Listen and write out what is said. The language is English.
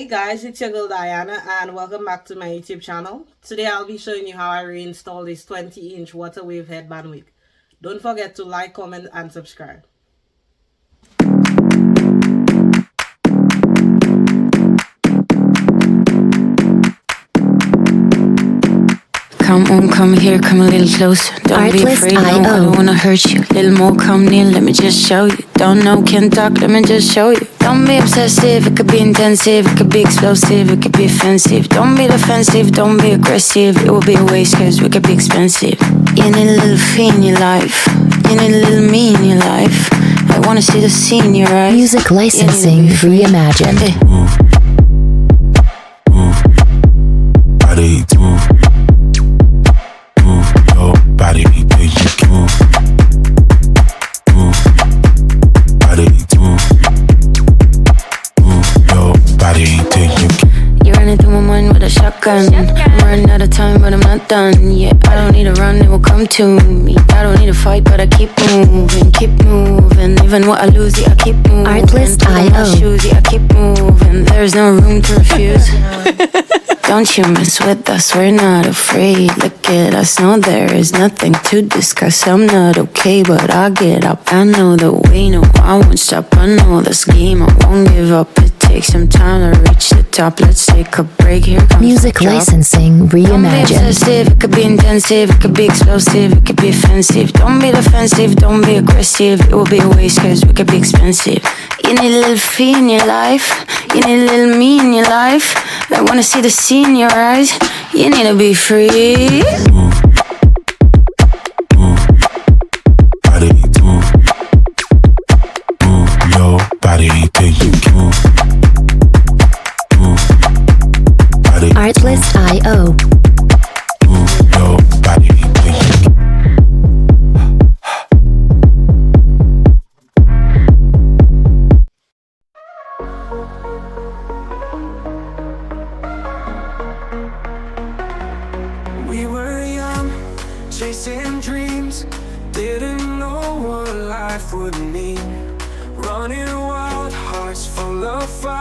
guys, it's your girl Diana and welcome back to my YouTube channel. Today I'll be showing you how I reinstall this 20-inch water wave headband wig. Don't forget to like, comment and subscribe. Come on, come here, come a little closer. Don't be afraid, no, I don't wanna hurt you. Little more, come near, let me just show you. Don't know, can't talk, let me just show you. Don't be obsessive, it could be intensive, it could be explosive, it could be offensive. Don't be defensive, don't be aggressive, it will be a waste cause we could be expensive. You need a little fee in your life, you need a little me in your life. I wanna see the scene in your eyes. Music licensing reimagined. Move, move, body move. Body, yeah, you can move, move, body, move, your body, yeah, you can. You run into my mind with a shotgun. I'm running out of time, but I'm not done. Yeah, I don't need to run, it will come to me. I don't need to fight, but I keep moving, keep moving. Even what I lose, yeah, I keep moving. Artlist.io. Shoes, yeah, I keep moving. There's no room to refuse. Don't you mess with us, we're not afraid. Look at us, no, there is nothing to discuss. I'm not okay, but I'll get up. I know the way, no, I won't stop. I know the scheme, I won't give up. It takes some time to reach the top. Let's take a break, here comes Music the drop. licensing Don't be reimagined. obsessive, it could be intensive, it could be explosive, it could be offensive. Don't be defensive, don't be aggressive, it will be a waste cause we could be expensive. You need a little fee in your life, you need a little me in your life. I wanna see the sea in your eyes, you need to be free. Move, move, body move, move, your body, yeah, you can move, move, body Artlist.io. move, your body, yeah, you can. We were young, chasing dreams, didn't know what life would mean. Running wild, hearts full of fire.